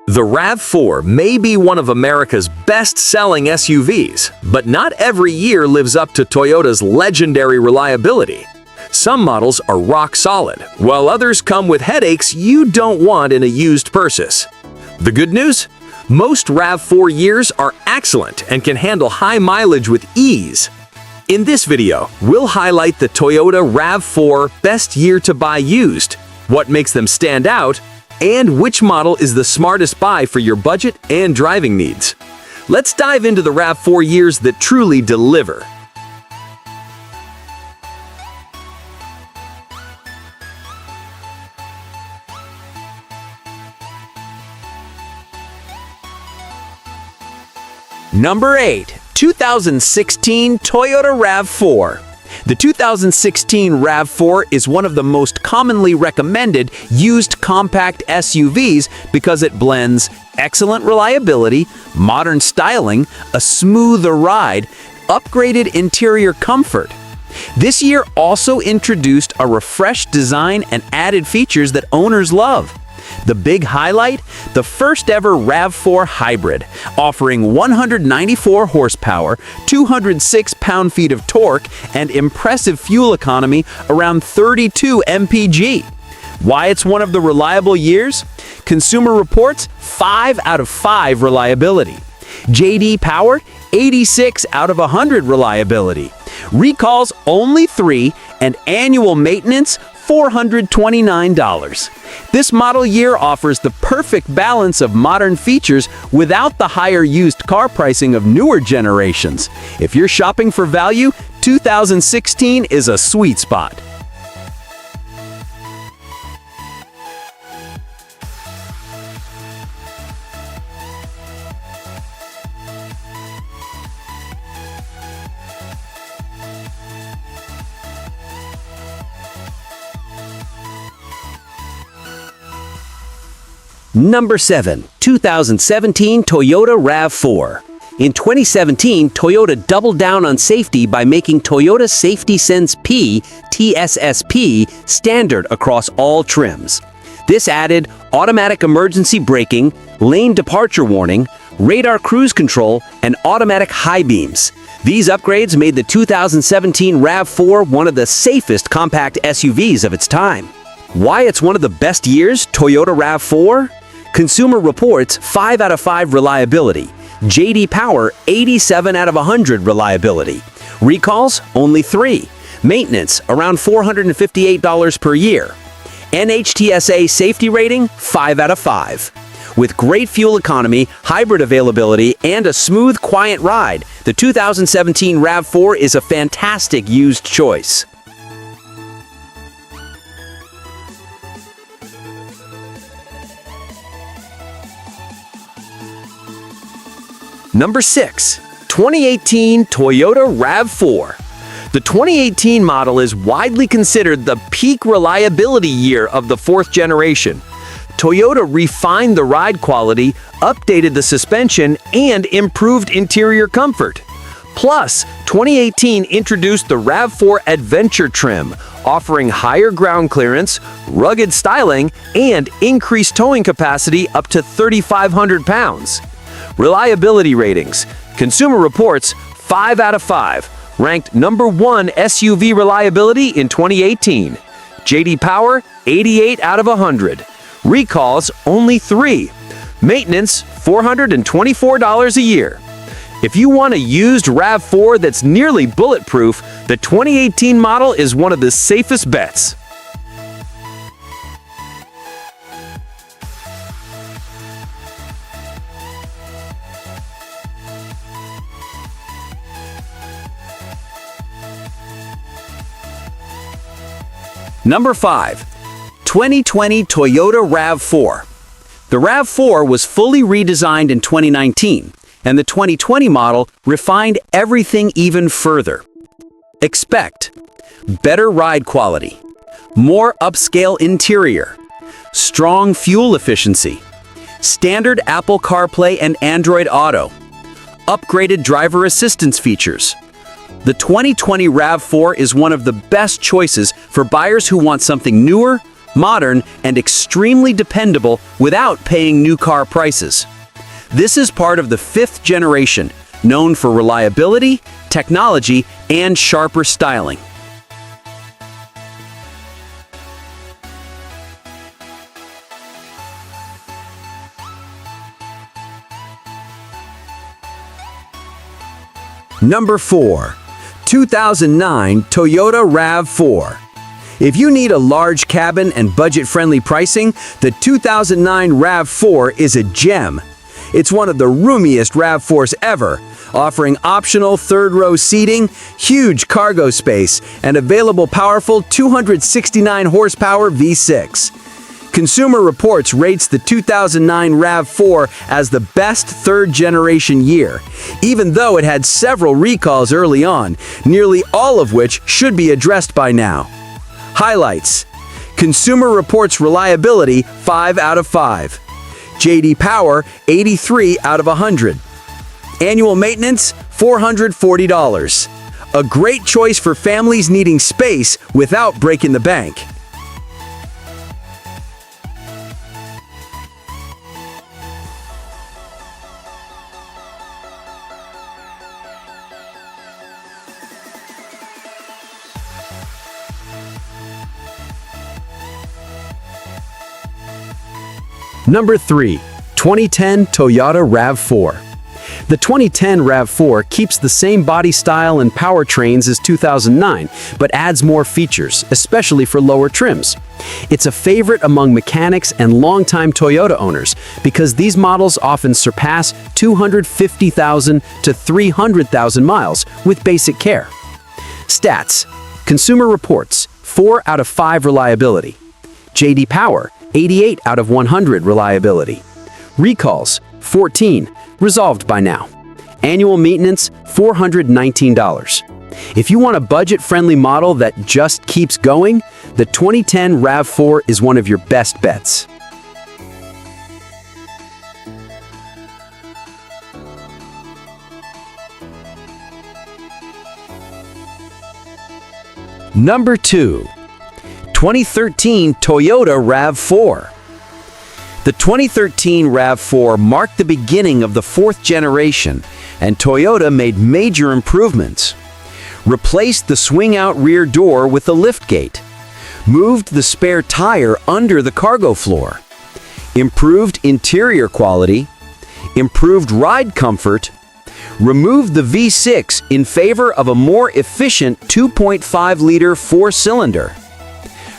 The RAV4 may be one of America's best-selling SUVs, but not every year lives up to Toyota's legendary reliability. Some models are rock solid, while others come with headaches you don't want in a used purchase. The good news? Most RAV4 years are excellent and can handle high mileage with ease. In this video, we'll highlight the Toyota RAV4 Best Year to Buy Used, what makes them stand out, and which model is the smartest buy for your budget and driving needs. Let's dive into the RAV4 years that truly deliver. Number 8. 2016 Toyota RAV4. The 2016 RAV4 is one of the most commonly recommended used compact SUVs because it blends excellent reliability, modern styling, a smoother ride, upgraded interior comfort. This year also introduced a refreshed design and added features that owners love. The big highlight? The first ever RAV4 Hybrid, offering 194 horsepower, 206 pound-feet of torque, and impressive fuel economy around 32 mpg. Why it's one of the reliable years? Consumer Reports 5 out of 5 reliability. J.D. Power 86 out of 100 reliability. Recalls only 3, and annual maintenance $429. This model year offers the perfect balance of modern features without the higher used car pricing of newer generations. If you're shopping for value, 2016 is a sweet spot. Number 7. 2017 Toyota RAV4. In 2017, Toyota doubled down on safety by making Toyota Safety Sense P (TSSP) standard across all trims. This added automatic emergency braking, lane departure warning, radar cruise control, and automatic high beams. These upgrades made the 2017 RAV4 one of the safest compact SUVs of its time. Why it's one of the best years, Toyota RAV4? Consumer Reports 5 out of 5 reliability. J.D. Power 87 out of 100 reliability. Recalls only 3. Maintenance around $458 per year. NHTSA safety rating 5 out of 5. With great fuel economy, hybrid availability, and a smooth, quiet ride, the 2017 RAV4 is a fantastic used choice. Number 6. 2018 Toyota RAV4. The 2018 model is widely considered the peak reliability year of the 4th generation. Toyota refined the ride quality, updated the suspension, and improved interior comfort. Plus, 2018 introduced the RAV4 Adventure trim, offering higher ground clearance, rugged styling, and increased towing capacity up to 3,500 pounds. Reliability ratings. Consumer Reports 5 out of 5, ranked number 1 SUV reliability in 2018. J.D. Power 88 out of 100. Recalls only 3. Maintenance $424 a year. If you want a used RAV4 that's nearly bulletproof, the 2018 model is one of the safest bets. Number 5. 2020 Toyota RAV4. The RAV4 was fully redesigned in 2019, and the 2020 model refined everything even further. Expect better ride quality, more upscale interior, strong fuel efficiency, standard Apple CarPlay and Android Auto, upgraded driver assistance features. The 2020 RAV4 is one of the best choices for buyers who want something newer, modern, and extremely dependable without paying new car prices. This is part of the 5th generation, known for reliability, technology, and sharper styling. Number 4. 2009 Toyota RAV4. If you need a large cabin and budget-friendly pricing, the 2009 RAV4 is a gem. It's one of the roomiest RAV4s ever, offering optional third-row seating, huge cargo space, and available powerful 269 horsepower V6. Consumer Reports rates the 2009 RAV4 as the best third-generation year, even though it had several recalls early on, nearly all of which should be addressed by now. Highlights: Consumer Reports reliability 5 out of 5. J.D. Power 83 out of 100. Annual maintenance $440. A great choice for families needing space without breaking the bank. Number 3. 2010 Toyota RAV4. The 2010 RAV4 keeps the same body style and powertrains as 2009, but adds more features, especially for lower trims. It's a favorite among mechanics and longtime Toyota owners because these models often surpass 250,000 to 300,000 miles with basic care. Stats: Consumer Reports 4 out of 5 reliability. J.D. Power 88 out of 100 reliability. Recalls 14, resolved by now. Annual maintenance $419. If you want a budget-friendly model that just keeps going, the 2010 RAV4 is one of your best bets. Number 2. 2013 Toyota RAV4. The 2013 RAV4 marked the beginning of the 4th generation, and Toyota made major improvements. Replaced the swing-out rear door with a liftgate, moved the spare tire under the cargo floor, improved interior quality, improved ride comfort, removed the V6 in favor of a more efficient 2.5-liter 4-cylinder.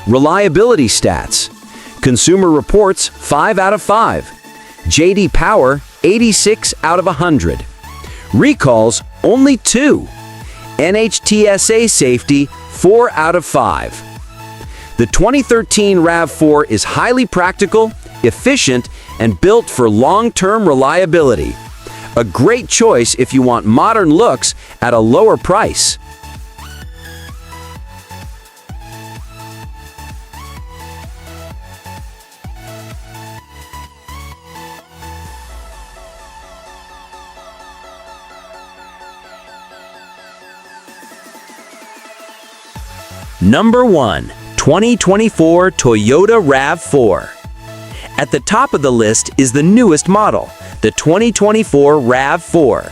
Reliability stats: Consumer Reports 5 out of 5. J.D. Power 86 out of 100. Recalls only 2. NHTSA safety 4 out of 5. The 2013 RAV4 is highly practical, efficient, and built for long-term reliability. A great choice if you want modern looks at a lower price. Number 1. 2024 Toyota RAV4. At the top of the list is the newest model, the 2024 RAV4.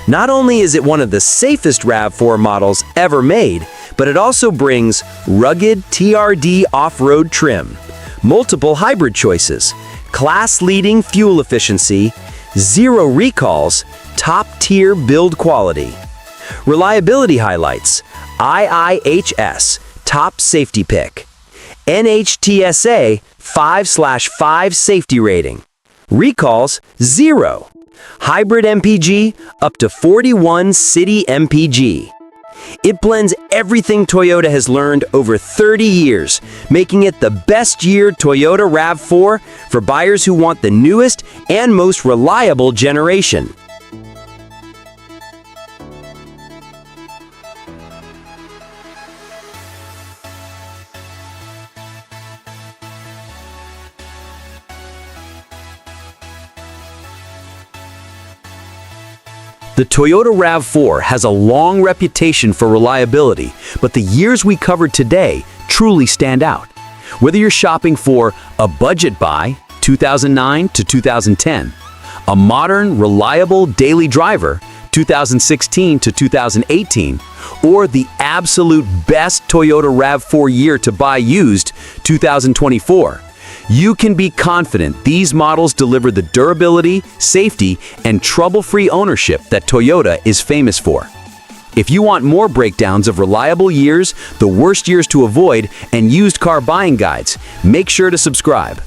Not only is it one of the safest RAV4 models ever made, but it also brings rugged TRD off-road trim, multiple hybrid choices, class-leading fuel efficiency, 0 recalls, top-tier build quality. Reliability highlights: IIHS top safety pick, NHTSA 5/5 safety rating, recalls 0, hybrid MPG up to 41 city MPG. It blends everything Toyota has learned over 30 years, making it the best year Toyota RAV4 for buyers who want the newest and most reliable generation. The Toyota RAV4 has a long reputation for reliability, but the years we covered today truly stand out. Whether you're shopping for a budget buy, 2009 to 2010, a modern, reliable daily driver, 2016 to 2018, or the absolute best Toyota RAV4 year to buy used, 2024, you can be confident these models deliver the durability, safety, and trouble-free ownership that Toyota is famous for. If you want more breakdowns of reliable years, the worst years to avoid, and used car buying guides, make sure to subscribe.